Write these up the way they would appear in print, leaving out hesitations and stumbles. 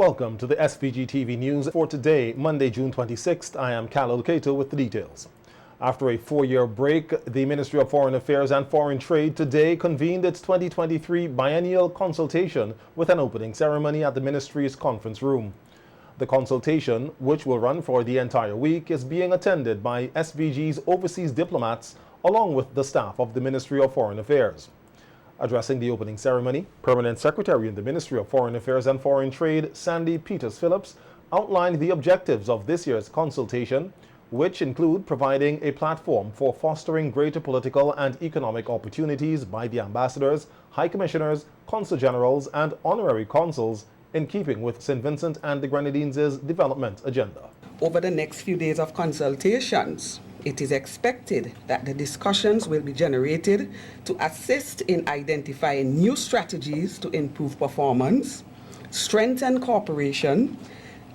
welcome to the SVG-TV news for today, Monday, June 26th. I am Khalil Kato with the details. After a 4-year break, the Ministry of Foreign Affairs and Foreign Trade today convened its 2023 biennial consultation with an opening ceremony at the ministry's conference room. The consultation, which will run for the entire week, is being attended by SVG's overseas diplomats along with the staff of the Ministry of Foreign Affairs. Addressing the opening ceremony, Permanent Secretary in the Ministry of Foreign Affairs and Foreign Trade, Sandy Peters-Phillips, outlined the objectives of this year's consultation, which include providing a platform for fostering greater political and economic opportunities by the ambassadors, high commissioners, consul generals, and honorary consuls in keeping with St. Vincent and the Grenadines' development agenda. Over the next few days of consultations, it is expected that the discussions will be generated to assist in identifying new strategies to improve performance, strengthen cooperation,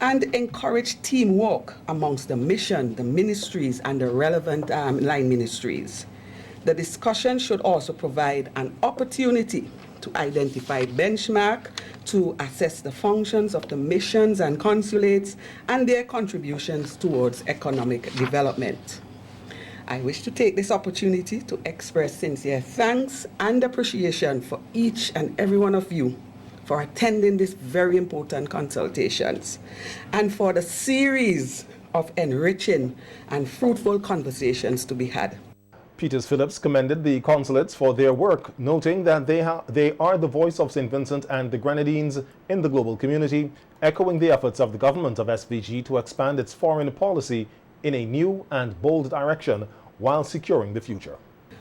and encourage teamwork amongst the mission, the ministries, and the relevant line ministries. The discussion should also provide an opportunity to identify benchmark, to assess the functions of the missions and consulates and their contributions towards economic development. I wish to take this opportunity to express sincere thanks and appreciation for each and every one of you for attending this very important consultations and for the series of enriching and fruitful conversations to be had. Peters-Phillips commended the consulates for their work, noting that they are the voice of St. Vincent and the Grenadines in the global community, echoing the efforts of the government of SVG to expand its foreign policy in a new and bold direction while securing the future.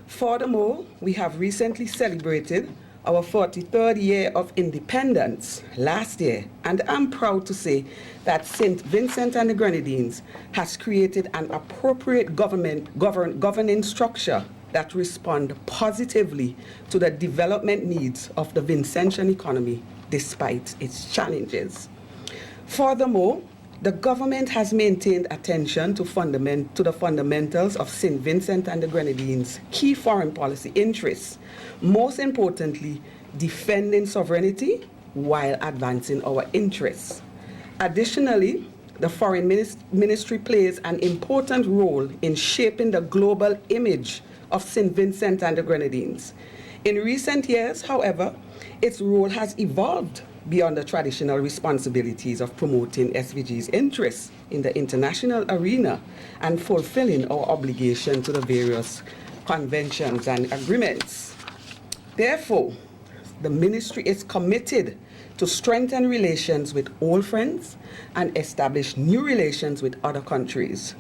Furthermore, we have recently celebrated our 43rd year of independence last year, and I'm proud to say that St. Vincent and the Grenadines has created an appropriate governing structure that responds positively to the development needs of the Vincentian economy despite its challenges. Furthermore, the government has maintained attention to the fundamentals of St. Vincent and the Grenadines' key foreign policy interests, most importantly, defending sovereignty while advancing our interests. Additionally, the Foreign Ministry plays an important role in shaping the global image of St. Vincent and the Grenadines. In recent years, however, its role has evolved beyond the traditional responsibilities of promoting SVG's interests in the international arena and fulfilling our obligation to the various conventions and agreements. Therefore, the ministry is committed to strengthen relations with old friends and establish new relations with other countries.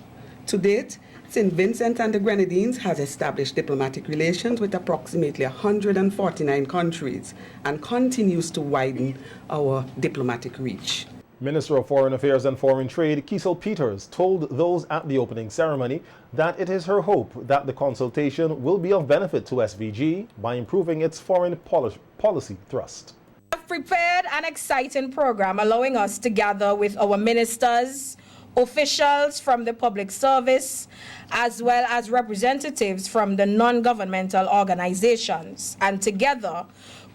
To date, St. Vincent and the Grenadines has established diplomatic relations with approximately 149 countries and continues to widen our diplomatic reach. Minister of Foreign Affairs and Foreign Trade, Kiesel Peters, told those at the opening ceremony that it is her hope that the consultation will be of benefit to SVG by improving its foreign policy thrust. We have prepared an exciting program allowing us to gather with our ministers, officials from the public service, as well as representatives from the non-governmental organizations. And together,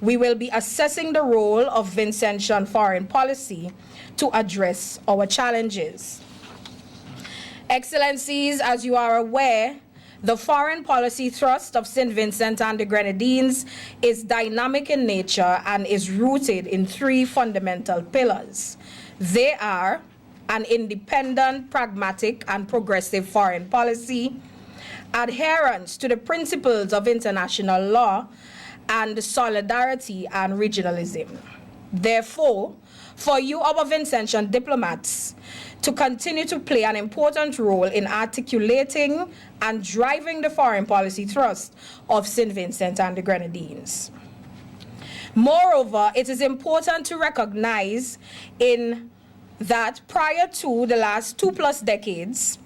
we will be assessing the role of Vincentian foreign policy to address our challenges. Excellencies, as you are aware, the foreign policy thrust of St. Vincent and the Grenadines is dynamic in nature and is rooted in 3 fundamental pillars. They are an independent, pragmatic, and progressive foreign policy, adherence to the principles of international law, and solidarity and regionalism. Therefore, for you, our Vincentian diplomats, to continue to play an important role in articulating and driving the foreign policy thrust of St. Vincent and the Grenadines. Moreover, it is important to recognize that prior to the last 2+ decades,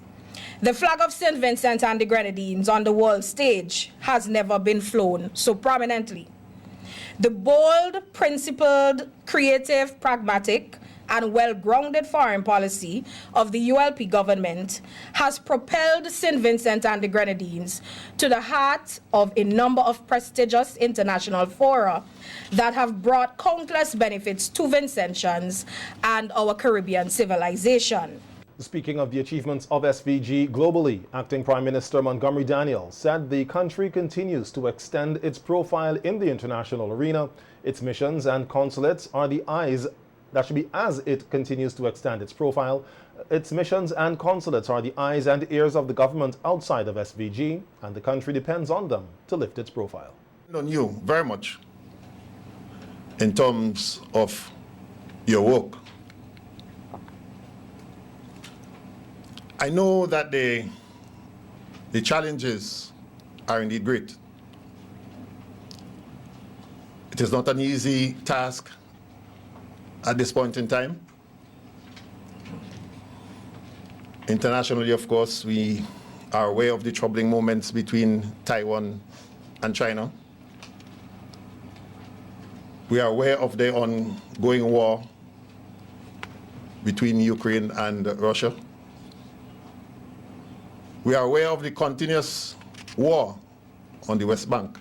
the flag of St. Vincent and the Grenadines on the world stage has never been flown so prominently. The bold, principled, creative, pragmatic, and well-grounded foreign policy of the ULP government has propelled St. Vincent and the Grenadines to the heart of a number of prestigious international fora that have brought countless benefits to Vincentians and our Caribbean civilization. Speaking of the achievements of SVG globally, Acting Prime Minister Montgomery Daniel said the country continues to extend its profile in the international arena. Its missions and consulates are the eyes, that should be as it continues to extend its profile. Its missions and consulates are the eyes and ears of the government outside of SVG, and the country depends on them to lift its profile. On you very much in terms of your work. I know that the challenges are indeed great. It is not an easy task at this point in time. Internationally, of course, we are aware of the troubling moments between Taiwan and China. We are aware of the ongoing war between Ukraine and Russia. We are aware of the continuous war on the West Bank,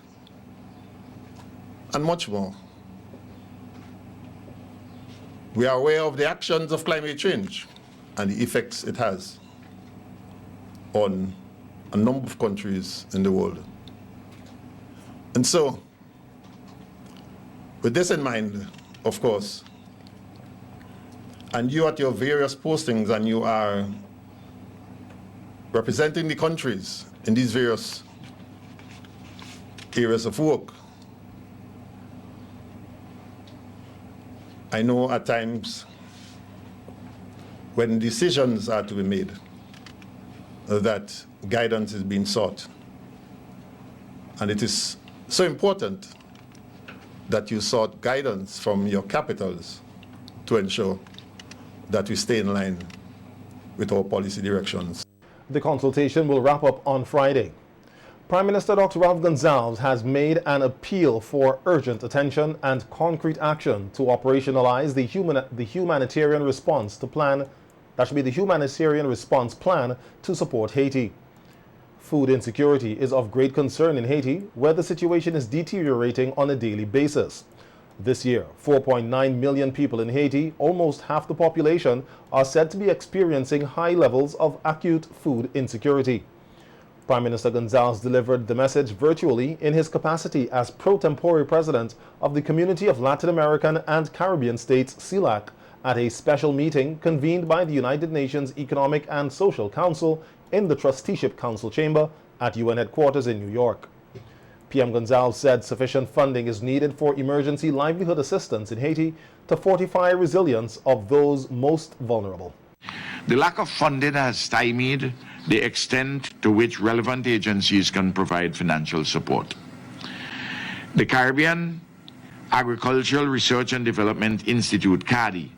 and much more. We are aware of the actions of climate change and the effects it has on a number of countries in the world. And so, with this in mind, of course, and you at your various postings, and you are representing the countries in these various areas of work. I know at times when decisions are to be made that guidance is being sought. And it is so important that you sought guidance from your capitals to ensure that we stay in line with our policy directions. The consultation will wrap up on Friday. Prime Minister Dr. Ralph Gonsalves has made an appeal for urgent attention and concrete action to operationalize the humanitarian response plan to support Haiti. Food insecurity is of great concern in Haiti, where the situation is deteriorating on a daily basis. This year, 4.9 million people in Haiti, almost half the population, are said to be experiencing high levels of acute food insecurity. Prime Minister Gonsalves delivered the message virtually in his capacity as pro tempore president of the Community of Latin American and Caribbean States, CELAC, at a special meeting convened by the United Nations Economic and Social Council in the Trusteeship Council chamber at UN headquarters in New York. PM Gonsalves said sufficient funding is needed for emergency livelihood assistance in Haiti to fortify resilience of those most vulnerable. The lack of funding has stymied the extent to which relevant agencies can provide financial support. The Caribbean Agricultural Research and Development Institute, CARDI,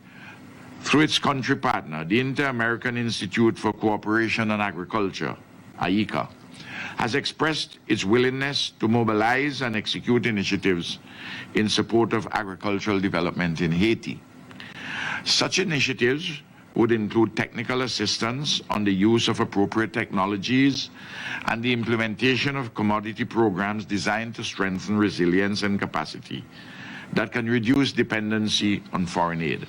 through its country partner, the Inter-American Institute for Cooperation and Agriculture, IICA, has expressed its willingness to mobilize and execute initiatives in support of agricultural development in Haiti. Such initiatives would include technical assistance on the use of appropriate technologies and the implementation of commodity programs designed to strengthen resilience and capacity that can reduce dependency on foreign aid.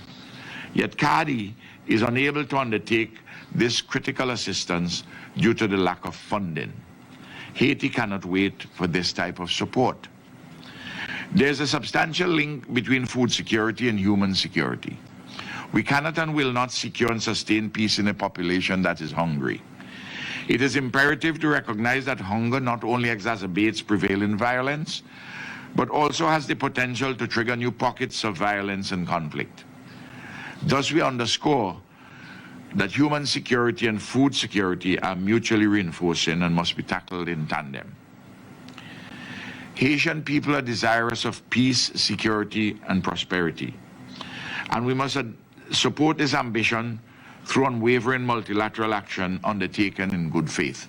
Yet CARDI is unable to undertake this critical assistance due to the lack of funding. Haiti cannot wait for this type of support. There's a substantial link between food security and human security. We cannot and will not secure and sustain peace in a population that is hungry. It is imperative to recognize that hunger not only exacerbates prevailing violence, but also has the potential to trigger new pockets of violence and conflict. Thus, we underscore that human security and food security are mutually reinforcing and must be tackled in tandem. Haitian people are desirous of peace, security, and prosperity, and we must support this ambition through unwavering multilateral action undertaken in good faith.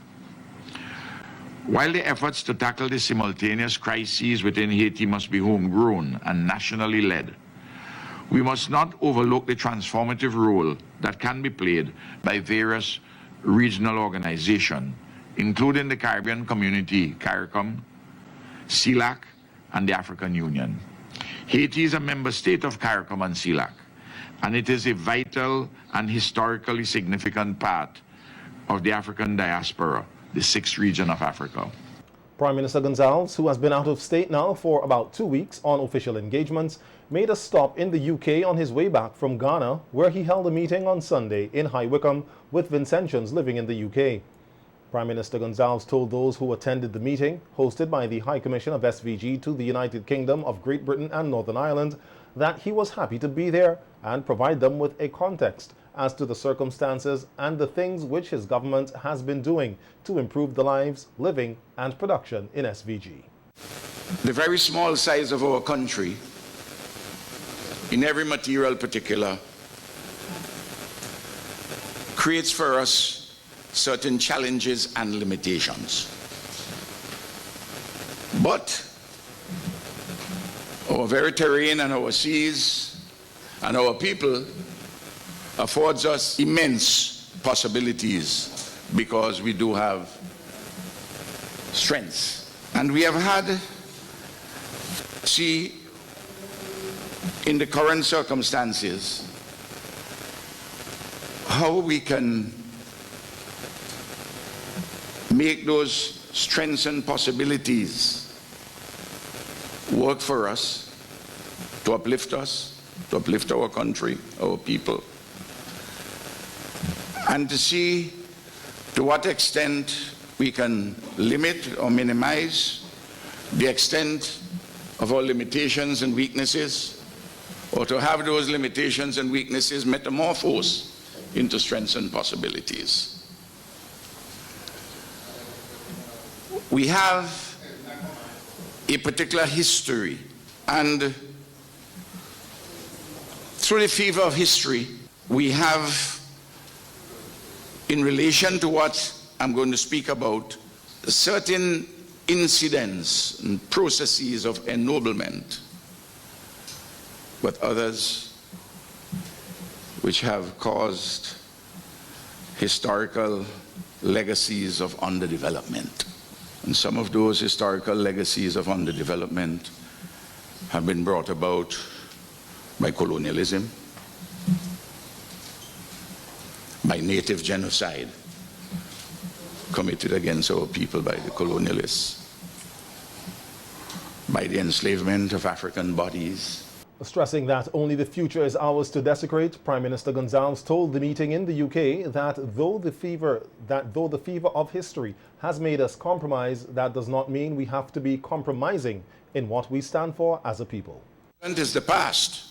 While the efforts to tackle the simultaneous crises within Haiti must be homegrown and nationally led, We must not overlook the transformative role that can be played by various regional organizations, including the Caribbean Community, CARICOM, CELAC, and the African Union. Haiti is a member state of CARICOM and CELAC, and it is a vital and historically significant part of the African diaspora, the 6th region of Africa. Prime Minister Gonzalez, who has been out of state now for about 2 weeks on official engagements, made a stop in the UK on his way back from Ghana, where he held a meeting on Sunday in High Wycombe with Vincentians living in the UK. Prime Minister Gonzalez told those who attended the meeting, hosted by the High Commission of SVG to the United Kingdom of Great Britain and Northern Ireland, that he was happy to be there and provide them with a context as to the circumstances and the things which his government has been doing to improve the lives, living and production in SVG. The very small size of our country, in every material particular, creates for us certain challenges and limitations. But our very terrain and our seas and our people affords us immense possibilities because we do have strengths. And we have had, see, in the current circumstances, how we can make those strengths and possibilities work for us, to uplift our country, our people, and to see to what extent we can limit or minimize the extent of our limitations and weaknesses, or to have those limitations and weaknesses metamorphose into strengths and possibilities. We have a particular history, and through the fever of history, we have, in relation to what I'm going to speak about, certain incidents and processes of ennoblement, but others which have caused historical legacies of underdevelopment. And some of those historical legacies of underdevelopment have been brought about by colonialism, by native genocide committed against our people by the colonialists, by the enslavement of African bodies. Stressing that only the future is ours to desecrate, Prime Minister Gonzalez told the meeting in the UK that though the fever of history has made us compromise, that does not mean we have to be compromising in what we stand for as a people. It is the past,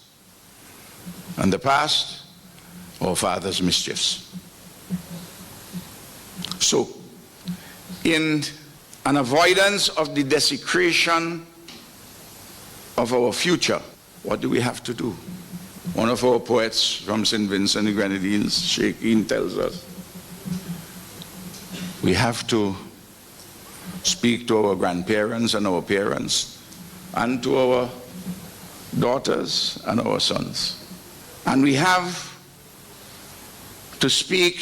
and the past, our fathers' mischiefs. So, in an avoidance of the desecration of our future, what do we have to do? One of our poets from St. Vincent and the Grenadines, Sheikhin, tells us we have to speak to our grandparents and our parents and to our daughters and our sons. And we have to speak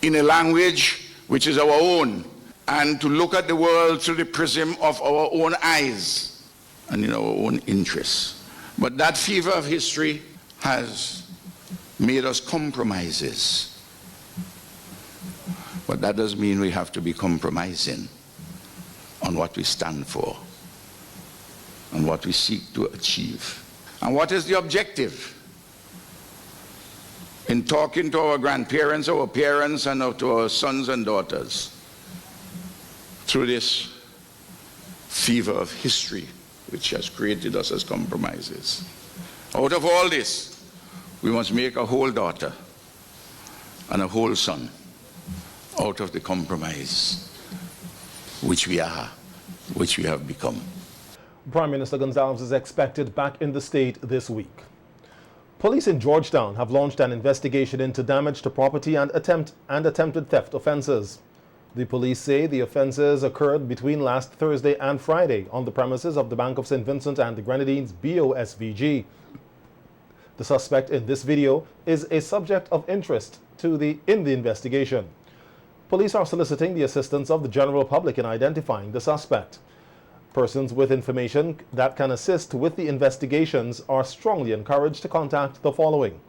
in a language which is our own, and to look at the world through the prism of our own eyes and in our own interests. But that fever of history has made us compromises. But that doesn't mean we have to be compromising on what we stand for and what we seek to achieve. And what is the objective? In talking to our grandparents, our parents, and to our sons and daughters through this fever of history which has created us as compromises. Out of all this, we must make a whole daughter and a whole son out of the compromise which we are, which we have become. Prime Minister Gonzalez is expected back in the state this week. Police in Georgetown have launched an investigation into damage to property and attempted theft offences. The police say the offences occurred between last Thursday and Friday on the premises of the Bank of St. Vincent and the Grenadines BOSVG. The suspect in this video is a subject of interest in the investigation. Police are soliciting the assistance of the general public in identifying the suspect. Persons with information that can assist with the investigations are strongly encouraged to contact the following: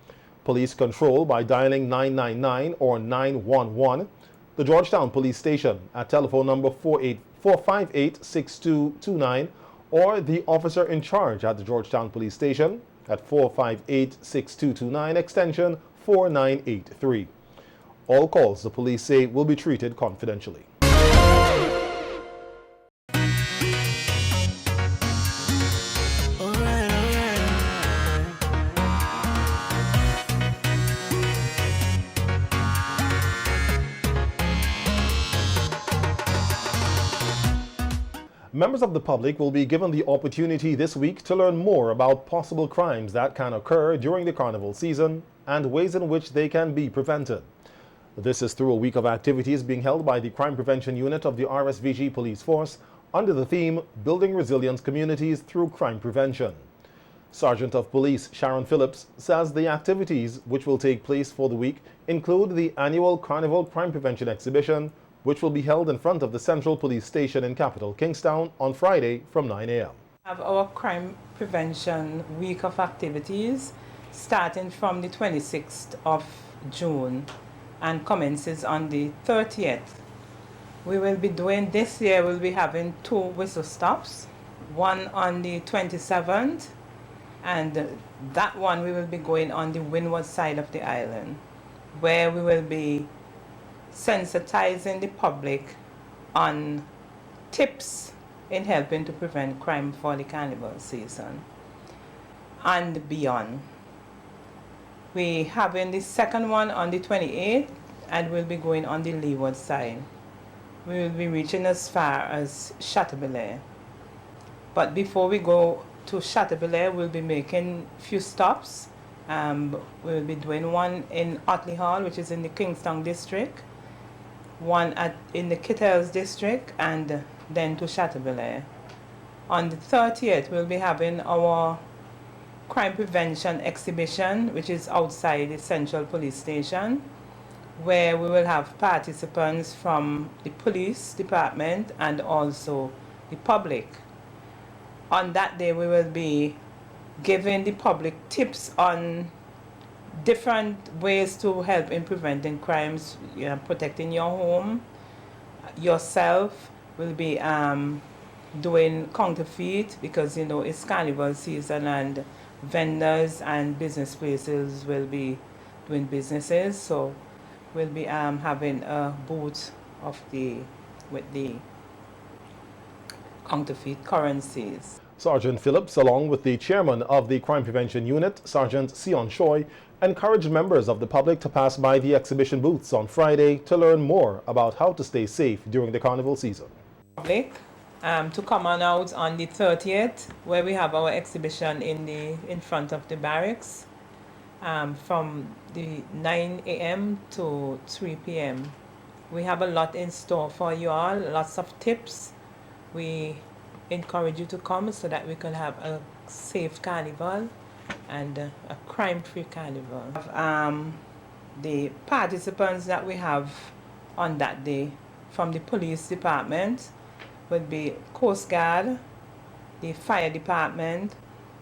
Police Control by dialing 999 or 911, the Georgetown Police Station at telephone number 458-6229, or the officer in charge at the Georgetown Police Station at 458-6229, extension 4983. All calls, the police say, will be treated confidentially. Members of the public will be given the opportunity this week to learn more about possible crimes that can occur during the carnival season and ways in which they can be prevented. This is through a week of activities being held by the Crime Prevention Unit of the RSVG Police Force under the theme Building Resilience Communities Through Crime Prevention. Sergeant of Police Sharon Phillips says the activities which will take place for the week include the annual Carnival Crime Prevention Exhibition, which will be held in front of the Central Police Station in Capital Kingstown on Friday from 9 a.m. We have our Crime Prevention Week of activities starting from the 26th of June and commences on the 30th. We will be doing, this year we'll be having 2 whistle stops, one on the 27th, and that one we will be going on the windward side of the island, where we will be sensitizing the public on tips in helping to prevent crime for the carnival season and beyond. We having the second one on the 28th, and we'll be going on the leeward side. We will be reaching as far as Chateaubelair. But before we go to Chateaubelair, we'll be making few stops. We'll be doing one in Otley Hall, which is in the Kingstown district, one in the Kittels district, and then to Chateaubelair. On the 30th, we'll be having our crime prevention exhibition, which is outside the Central Police Station, where we will have participants from the police department and also the public. On that day, we will be giving the public tips on different ways to help in preventing crimes, protecting your home, yourself. We'll be doing counterfeit because it's carnival season and vendors and business places will be doing businesses. So we'll be having a booth with the counterfeit currencies. Sergeant Phillips, along with the chairman of the Crime Prevention Unit, Sergeant Sion Choi, encouraged members of the public to pass by the exhibition booths on Friday to learn more about how to stay safe during the carnival season. Public to come on out on the 30th, where we have our exhibition in front of the barracks from the 9 a.m. to 3 p.m. We have a lot in store for you all, lots of tips. We encourage you to come so that we can have a safe carnival and a crime-free carnival. The participants that we have on that day from the police department would be Coast Guard, the fire department,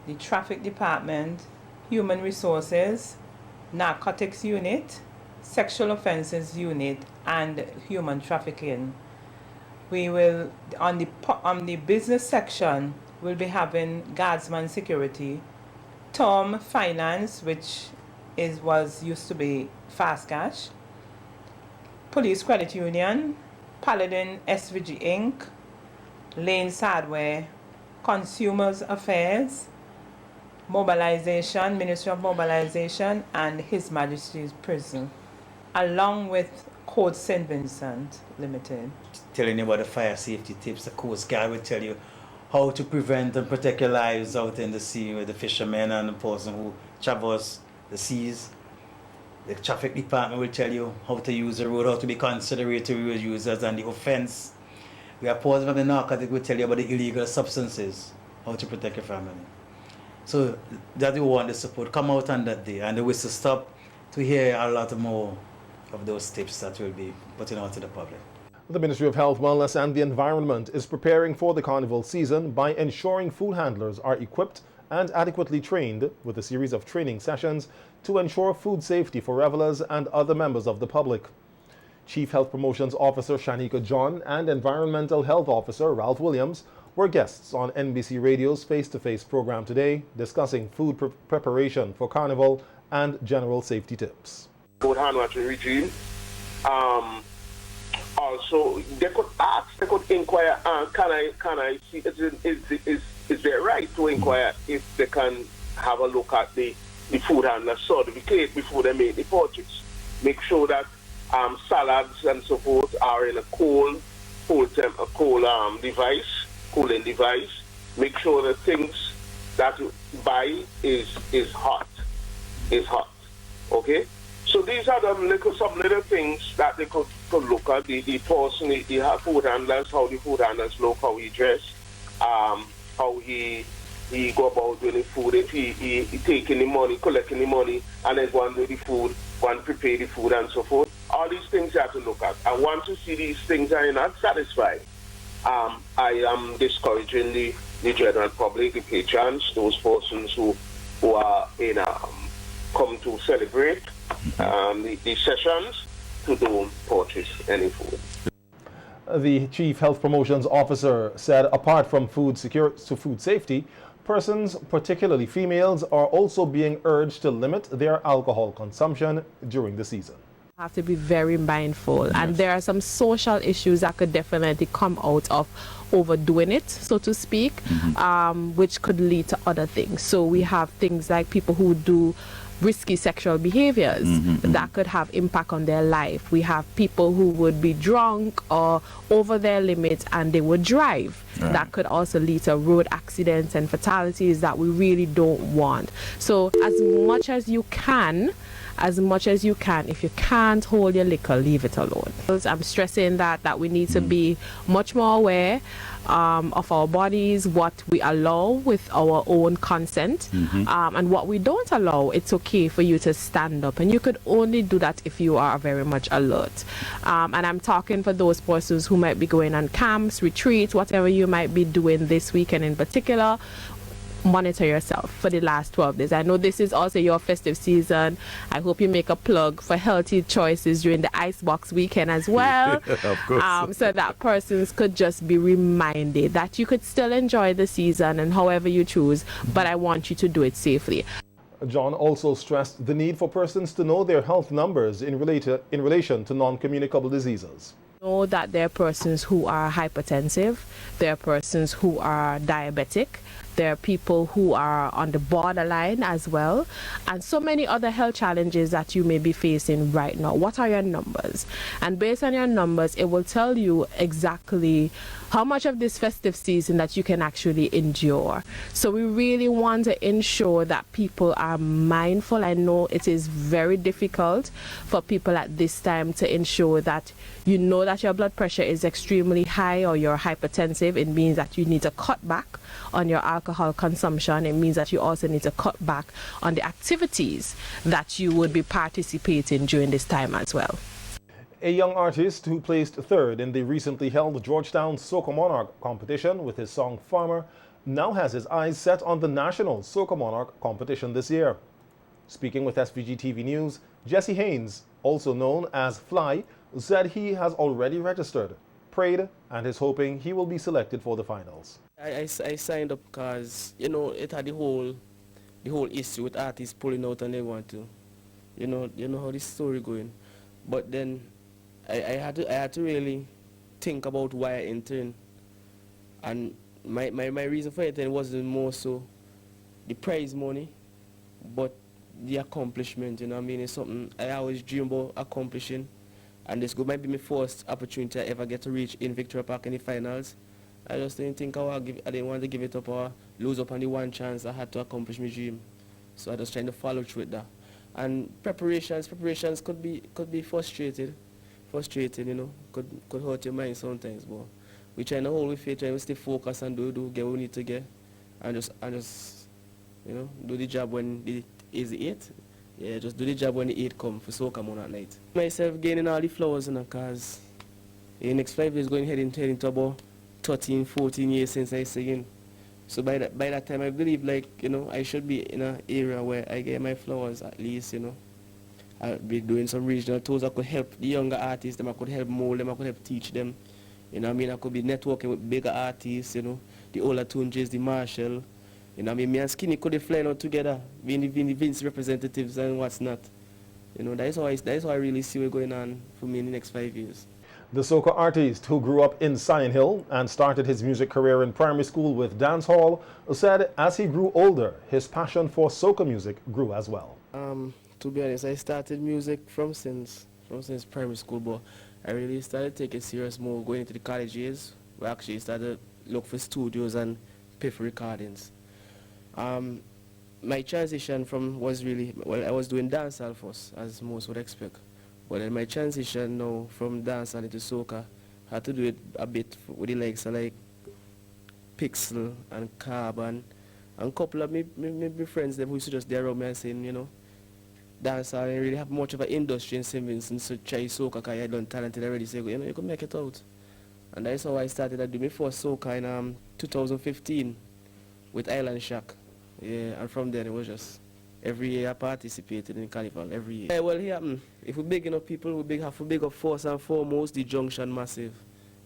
the traffic department, human resources, narcotics unit, sexual offences unit, and human trafficking. We will, on the business section, we'll be having guardsman security, Tom Finance, which used to be Fast Cash, Police Credit Union, Paladin SVG Inc., Lane's Hardware, Consumers Affairs, Mobilization, Ministry of Mobilization, and His Majesty's Prison, along with Code St. Vincent Limited. Telling you about the fire safety tips, the Coast Guard will tell you how to prevent and protect your lives out in the sea with the fishermen and the person who travels the seas. The traffic department will tell you how to use the road, how to be considerate to road users and the offense. We are pausing from the narcotic will tell you about the illegal substances, how to protect your family. So that we want the support. Come out on that day, and we will stop to hear a lot more of those tips that we'll be putting out to the public. The Ministry of Health, Wellness and the Environment is preparing for the carnival season by ensuring food handlers are equipped and adequately trained with a series of training sessions to ensure food safety for revelers and other members of the public. Chief Health Promotions Officer Shanika John and Environmental Health Officer Ralph Williams were guests on NBC Radio's face-to-face program today, discussing food preparation for carnival and general safety tips. Food hand washing regime. Also, they could ask, they could inquire, can I see, is there right to inquire if they can have a look at the food handler certificate before they make the purchase? Make sure that salads and so forth are in a cooling device. Make sure the things that you buy is hot. Okay? So these are some little things that they could look at. The person, the food handlers, how the food handlers look, how he dress, how he go about doing the food, if he taking the money, collecting the money, and then go and do the food, go and prepare the food and so forth. All these things you have to look at. And once you see these things are not satisfied, I am discouraging the general public, the patrons, those persons who are in come to celebrate the sessions, to don't purchase any food. The Chief Health Promotions Officer said apart from food safety, persons, particularly females, are also being urged to limit their alcohol consumption during the season. Have to be very mindful, yes. And there are some social issues that could definitely come out of overdoing it, so to speak, which could lead to other things. So we have things like people who do risky sexual behaviors that could have impact on their life. We have people who would be drunk or over their limits and they would drive. Right. That could also lead to road accidents and fatalities that we really don't want. So as much as you can, if you can't hold your liquor, leave it alone. I'm stressing that we need to be much more aware of our bodies, what we allow with our own consent, and what we don't allow. It's okay for you to stand up, and you could only do that if you are very much alert. And I'm talking for those persons who might be going on camps, retreats, whatever you might be doing this weekend in particular. Monitor yourself for the last 12 days. I know this is also your festive season. I hope you make a plug for healthy choices during the Icebox weekend as well. Of course. So that persons could just be reminded that you could still enjoy the season and however you choose, but I want you to do it safely. John also stressed the need for persons to know their health numbers in relation to non-communicable diseases. Know that there are persons who are hypertensive, there are persons who are diabetic, there are people who are on the borderline as well, and so many other health challenges that you may be facing right now. What are your numbers? And based on your numbers, it will tell you exactly how much of this festive season that you can actually endure. So we really want to ensure that people are mindful. I know it is very difficult for people at this time to ensure that you know that your blood pressure is extremely high or you're hypertensive. It means that you need to cut back on your alcohol consumption. It means that you also need to cut back on the activities that you would be participating during this time as well. A young artist who placed third in the recently held Georgetown Soca Monarch competition with his song Farmer now has his eyes set on the national Soca Monarch competition this year. Speaking with SVG-TV News, Jesse Haynes, also known as Fly, said he has already registered, prayed, and is hoping he will be selected for the finals. I signed up because, you know, it had the whole issue with artists pulling out and they want to. You know how this story going. But then I had to really think about why I entered. And my reason for entering wasn't more so the prize money, but the accomplishment, you know what I mean? It's something I always dream about accomplishing. And this might be my first opportunity I ever get to reach in Victoria Park in the finals. I just didn't think I didn't want to give it up or lose up on the one chance I had to accomplish my dream. So I was trying to follow through with that. And preparations could be frustrating, you know, could hurt your mind sometimes, but we trying to hold with faith, trying to stay focused and do get what we need to get, and just You know, do the job when the is the 8. Yeah, just do the job when the 8 come for soca moon at night. Myself gaining all the flowers, you know, cause in the next 5 years going head into about 13, 14 years since I singing. So by that time I believe like, you know, I should be in an area where I get my flowers at least, you know. I'll be doing some regional tours that could help the younger artists, them I could help mold them, I could help teach them. You know what I mean? I could be networking with bigger artists, you know, the older Tunjes, the Marshall. You know what I mean? Me and Skinny could fly out together, being the Vince representatives and what's not. You know, that is how I really see what's going on for me in the next 5 years. The soca artist who grew up in Sion Hill and started his music career in primary school with dance hall said as he grew older, his passion for soca music grew as well. To be honest, I started music from since primary school, but I really started taking serious more going into the college years. We actually started look for studios and pay for recordings. My transition was really, well, I was doing dancehall first, as most would expect. But then my transition now from dancehall into soca, I had to do it a bit with the likes of like Pixel and Carbon, and a couple of my friends them who used to just there around me and saying, you know, dancehall didn't really have much of an industry in St. Vincent, so try soca because I done talented already, so you know, you could make it out. And that's how I started. I did my first soca in 2015 with Island Shack. Yeah, and from there it was just every year I participated in Carnival, every year. Yeah, well, here, if we're big enough people, we have to big up first and foremost the Junction Massive.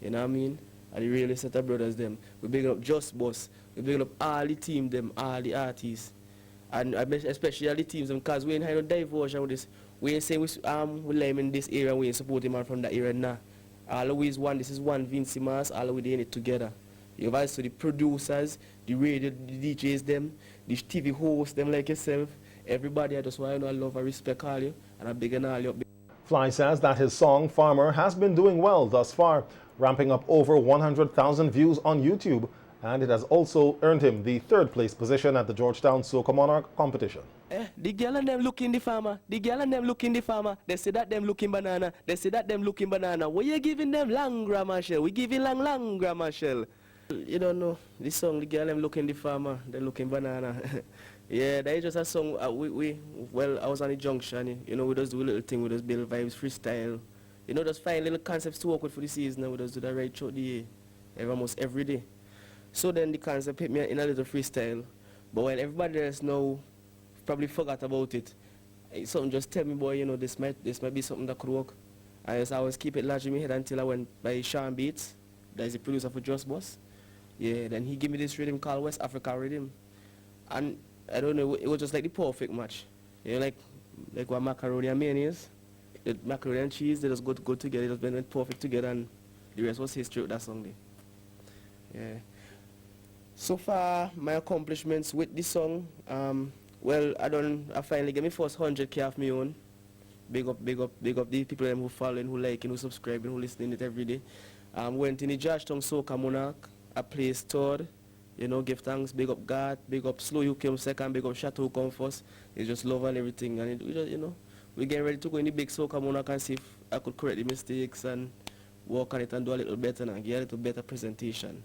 You know what I mean? And the really set of brothers them. We're big up Just Boss. We're big up all the team them, all the artists. And especially all the teams them, because we ain't had no diversion with this. We ain't saying we let him in this area, we ain't supporting man from that area now. Always one, this is one Vincy Mas, all we doing it together. You have also the producers, the radio, the DJs them, the TV hosts them like yourself. Everybody, I just want to love and respect all you, and I'm big and all you. Fly says that his song Farmer has been doing well thus far, ramping up over 100,000 views on YouTube, and it has also earned him the 3rd place position at the Georgetown Soca Monarch competition. The girl and them looking the farmer, the girl and them looking the farmer, they say that them looking banana, they say that them looking banana. What you giving them long grammar shell? We giving long grammar shell. You don't know, this song, the girl them looking the farmer, they looking banana. Yeah, that is just a song, well, I was on the junction, you know, we just do a little thing, we just build vibes, freestyle. You know, just find little concepts to work with for the season, and we just do that right throughout the year, almost every day. So then the concept hit me in a little freestyle, but when everybody else now probably forgot about it, something just tell me, boy, you know, this might be something that could work. And so I always keep it large in my head until I went by Sean Beats, that is the producer for Just Boss. Yeah, then he gave me this rhythm called West Africa Rhythm. And I don't know, it was just like the perfect match. You know, like what macaroni and mayonnaise, the macaroni and cheese, they just go together, they just went perfect together, and the rest was history with that song there. Yeah. So far, my accomplishments with this song, well, I finally get my first 100K off my own. Big up the people who following, who liking, who subscribing, who listening it every day. Went in the Georgetown Soca Monarch, I placed 3rd. You know, give thanks, big up God, big up Slow who came 2nd, big up Chateau who come 1st. It's just love and everything. And we just, you know, we getting ready to go in the big Soca Monarch and see if I could correct the mistakes and work on it and do a little better and get a little better presentation.